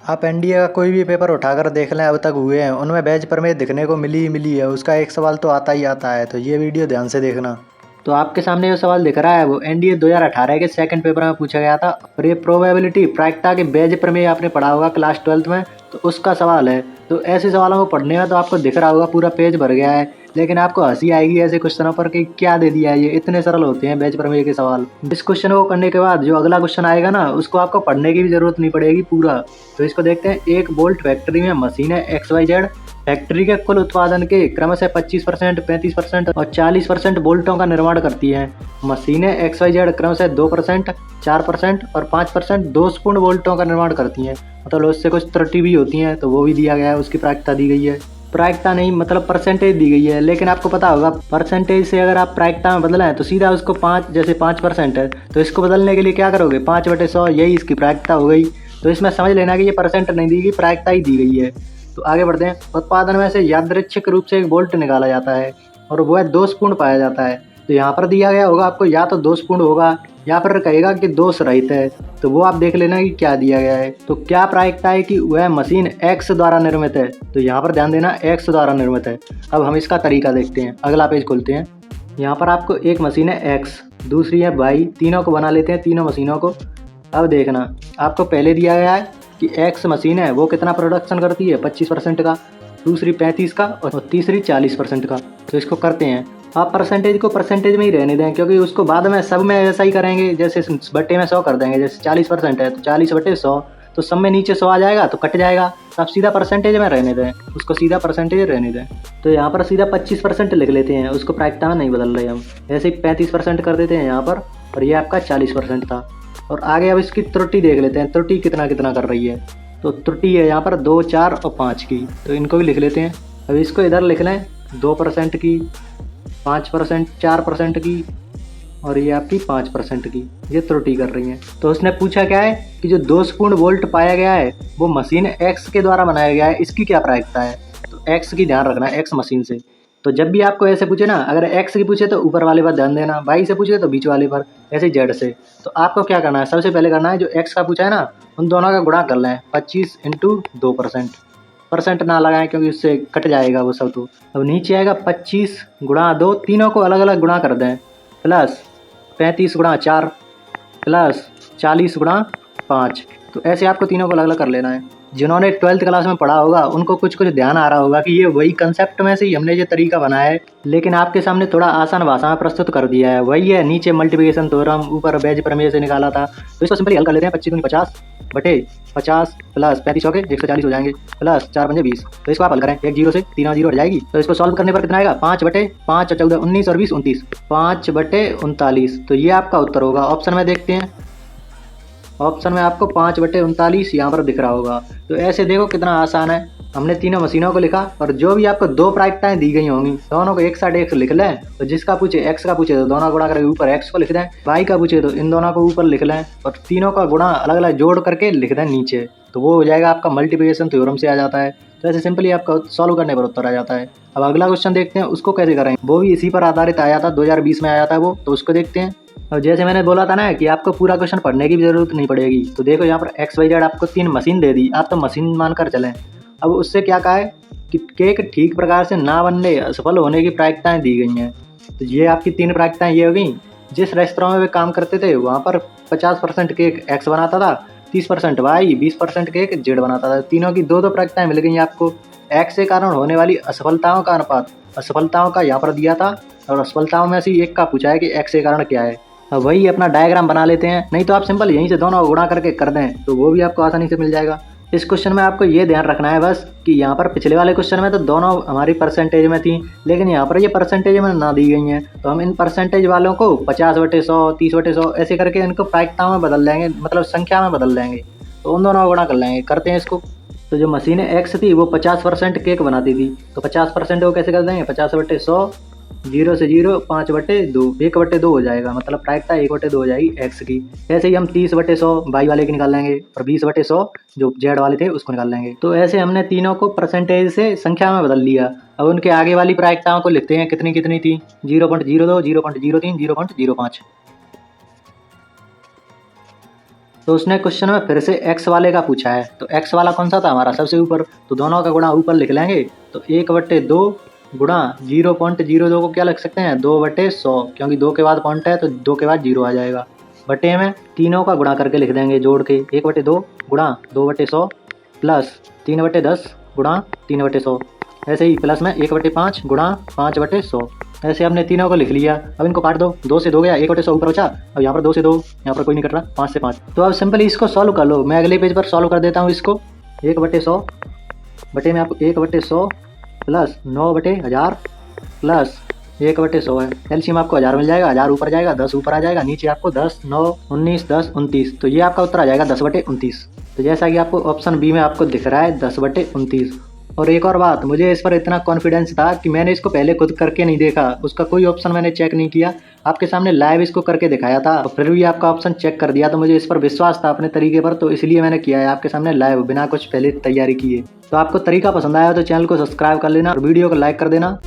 आप एनडीए का कोई भी पेपर उठाकर देख लें अब तक हुए हैं, उनमें बैच प्रमेय दिखने को मिली है। उसका एक सवाल तो आता ही आता है, तो ये वीडियो ध्यान से देखना। तो आपके सामने जो सवाल दिख रहा है वो एनडीए 2018 के सेकंड पेपर में पूछा गया था और ये प्रोबेबिलिटी प्रायिकता के बैच प्रमेय आपने पढ़ा होगा क्लास 12th में, तो उसका सवाल है। तो ऐसे सवालों को पढ़ने में तो आपको दिख रहा होगा पूरा पेज भर गया है, लेकिन आपको हंसी आएगी ऐसे क्वेश्चनों पर कि क्या दे दिया है, ये इतने सरल होते हैं बैच प्रमेय के सवाल। इस क्वेश्चन को करने के बाद जो अगला क्वेश्चन आएगा ना, उसको आपको पढ़ने की भी जरूरत नहीं पड़ेगी पूरा। तो इसको देखते हैं। एक बोल्ट फैक्ट्री में मशीन है XYZ, फैक्ट्री के कुल उत्पादन के क्रमशः 25%, 35% और 40% बोल्टों का निर्माण करती है। मशीनें XYZ क्रमशः 2%, 4% और 5% दोषपूर्ण बोल्टों का निर्माण करती हैं। मतलब उससे कुछ त्रुटि भी होती हैं, तो वो भी दिया गया है, उसकी प्रायिकता दी गई है। प्रायिकता नहीं मतलब परसेंटेज दी गई है, लेकिन आपको पता होगा परसेंटेज से अगर आप प्रायिकता में बदलें तो सीधा उसको 5, जैसे 5% है तो इसको बदलने के लिए क्या करोगे, 5/100, यही इसकी प्रायिकता हो गई। तो इसमें समझ लेना कि ये परसेंट नहीं दी गई, प्रायिकता ही दी गई है। तो आगे बढ़ते हैं। उत्पादन में से यादृच्छिक रूप से एक बोल्ट निकाला जाता है और वह दोषपूर्ण पाया जाता है। तो यहाँ पर दिया गया होगा आपको, या तो दोषपूर्ण होगा या फिर कहेगा कि दोष रहित है, तो वो आप देख लेना कि क्या दिया गया है। तो क्या प्रायिकता है कि वह मशीन X द्वारा निर्मित है, तो यहाँ पर ध्यान देना X द्वारा निर्मित है। अब हम इसका तरीका देखते हैं, अगला पेज खोलते हैं। यहाँ पर आपको एक मशीन है X, दूसरी है Y, तीनों को बना लेते हैं, तीनों मशीनों को। अब देखना, आपको पहले दिया गया है कि X मशीन है वो कितना प्रोडक्शन करती है, 25% का, दूसरी 35 का और तीसरी 40% का। तो इसको करते हैं। आप परसेंटेज को परसेंटेज में ही रहने दें, क्योंकि उसको बाद में सब में ऐसा ही करेंगे, जैसे बट्टे में 100 कर देंगे। जैसे 40% है तो 40/100, तो सब में नीचे 100 आ जाएगा तो कट जाएगा। तो आप सीधा परसेंटेज में रहने दें, उसको सीधा परसेंटेज रहने दें। तो यहाँ पर सीधा 25% लिख लेते हैं, उसको प्रायिकता में नहीं बदल रहे हम। ऐसे ही 35% कर देते हैं यहाँ पर, और ये आपका 40% था। और आगे अब इसकी त्रुटि देख लेते हैं, त्रुटि कितना कितना कर रही है। तो त्रुटि है यहाँ पर 2, 4 और 5 की, तो इनको भी लिख लेते हैं। अब इसको इधर लिख लें, 2% की, 5%, 4% की और ये आपकी 5% की, ये त्रुटि कर रही है। तो उसने पूछा क्या है कि जो दोषपूर्ण वोल्ट पाया गया है वो मशीन X के द्वारा बनाया गया है, इसकी क्या प्रायिकता है। तो X की ध्यान रखना है, X मशीन से। तो जब भी आपको ऐसे पूछे ना, अगर X की पूछे तो ऊपर वाले पर ध्यान देना, Y से पूछे तो बीच वाले पर, ऐसे Z से। तो आपको क्या करना है, सबसे पहले करना है जो X का पूछा है ना, उन दोनों का गुणा कर लें, 25 × 2%। परसेंट ना लगाएं क्योंकि उससे कट जाएगा वो सब। तो अब नीचे आएगा 25 × 2, तीनों को अलग अलग गुणा कर दें, प्लस 35 × 4 प्लस 40 × 5। तो ऐसे आपको तीनों को अलग अलग कर लेना है। जिन्होंने 12th क्लास में पढ़ा होगा उनको कुछ कुछ ध्यान आ रहा होगा कि ये वही कंसेप्ट में से ही हमने ये तरीका बनाया है, लेकिन आपके सामने थोड़ा आसान भाषा में प्रस्तुत कर दिया है। वही है, नीचे मल्टीप्लिकेशन थ्योरम, ऊपर बैच प्रमेय से निकाला था। तो इसको सिंपली हल कर लेते हैं। 25×50 प्लस 35 के 140 हो जाएंगे, प्लस 4×5 20। तो इसको आप हल करें, एक 0 से 3 0 हट जाएगी। तो इसको सॉल्व करने पर कितना आएगा, 5/5 और 14 19 और 20 29, 5/39। तो ये आपका उत्तर होगा। ऑप्शन में देखते हैं, ऑप्शन में आपको 5/39 यहाँ पर दिख रहा होगा। तो ऐसे देखो कितना आसान है। हमने तीनों मशीनों को लिखा और जो भी आपको दो प्रायिकताएं दी गई होंगी दोनों को एक साथ एक लिख लें। तो जिसका पूछे X का पूछे तो दोनों गुणा करके ऊपर X को लिख दें, Y का पूछे तो इन दोनों को ऊपर लिख लें और तीनों का गुणा अलग अलग जोड़ करके लिख दें नीचे। तो वो हो जाएगा आपका मल्टीप्लिकेशन थ्योरम से आ जाता है। तो ऐसे सिंपली आपका सॉल्व करने पर उत्तर आ जाता है। अब अगला क्वेश्चन देखते हैं, उसको कैसे करें। वो भी इसी पर आधारित आया था, 2020 में आया था वो, तो उसको देखते हैं। और जैसे मैंने बोला था ना कि आपको पूरा क्वेश्चन पढ़ने की भी जरूरत नहीं पड़ेगी। तो देखो यहाँ पर XYZ आपको 3 मशीन दे दी, आप तो मशीन मानकर चलें। अब उससे क्या कहा है कि केक ठीक प्रकार से ना बनने, असफल होने की प्रायिकताएं दी गई हैं। तो ये आपकी 3 प्रायिकताएं ये हो गई। जिस रेस्तरां में वे काम करते थे वहाँ पर 50% केक X बनाता था, 30% Y, 20% केक Z बनाता था। तीनों की 2-2 प्रायिकताएं मिल गई आपको। X के कारण होने वाली असफलताओं का अनुपात, असफलताओं का यहाँ पर दिया था और असफलताओं में से एक का पूछा है कि X के कारण क्या है। अब वही अपना डायग्राम बना लेते हैं, नहीं तो आप सिंपल यहीं से दोनों गुणा करके कर दें तो वो भी आपको आसानी से मिल जाएगा। इस क्वेश्चन में आपको ये ध्यान रखना है बस कि यहाँ पर पिछले वाले क्वेश्चन में तो दोनों हमारी परसेंटेज में थी, लेकिन यहाँ पर ये परसेंटेज में ना दी गई हैं। तो हम इन परसेंटेज वालों को 50/100, 30/100 ऐसे करके इनको प्रायिकताओं में बदल लेंगे, मतलब संख्या में बदल लेंगे। तो उन दोनों को गुणा कर लेंगे, करते हैं इसको। तो जो मशीन X थी वो 50% केक बनाती थी, तो 50% को कैसे कर देंगे, 50/100, 0 से 0, 5/2, 1/2 हो जाएगा, मतलब प्रायिकता 1/2 हो जाएगी X की। ऐसे ही हम 30/100 Y वाले की निकाल लेंगे और 20/100 जो Z वाले थे उसको निकाल लेंगे। तो ऐसे हमने तीनों को परसेंटेज से संख्या में बदल लिया। अब उनके आगे वाली प्रायिकताओं को लिखते हैं, कितनी कितनी थी, 0.02, 0.03, 0.05। तो उसने क्वेश्चन में फिर से एक्स वाले का पूछा है, तो एक्स वाला कौन सा था हमारा सबसे ऊपर, तो दोनों का गुणा ऊपर लिख लेंगे। तो 1/2 गुणा 0.02 को क्या लिख सकते हैं 2/100, क्योंकि 2 के बाद पॉइंट है तो 2 के बाद 0 आ जाएगा। बटे में तीनों का गुणा करके लिख देंगे जोड़ के, 1/2 गुणा 2/100 प्लस 3/10 गुणा 3/100, ऐसे ही प्लस में 1/5 गुणा 5/100। ऐसे हमने तीनों को लिख लिया। अब इनको काट दो, 2 से 2 गया, 1/100 ऊपर बचा। अब यहाँ पर 2 से 2, यहाँ पर कोई नहीं कट रहा, 5 से 5। तो अब सिंपली इसको सॉल्व कर लो। मैं अगले पेज पर सॉल्व कर देता हूँ इसको। 1/100 बटे में आपको 1/100 प्लस 9/1000 प्लस 1/100 है। एलसीएम आपको 1000 मिल जाएगा, 1000 ऊपर जाएगा, 10 ऊपर आ जाएगा, नीचे आपको 10, 9, 19, 10, 29। तो ये आपका उत्तर आ जाएगा 10/29। तो जैसा कि आपको ऑप्शन बी में आपको दिख रहा है 10/29। और एक और बात, मुझे इस पर इतना कॉन्फिडेंस था कि मैंने इसको पहले खुद करके नहीं देखा, उसका कोई ऑप्शन मैंने चेक नहीं किया, आपके सामने लाइव इसको करके दिखाया था और फिर भी आपका ऑप्शन चेक कर दिया। तो मुझे इस पर विश्वास था अपने तरीके पर, तो इसलिए मैंने किया है आपके सामने लाइव, बिना कुछ पहले तैयारी किए। तो आपको तरीका पसंद आया तो चैनल को सब्सक्राइब कर लेना और वीडियो को लाइक कर देना।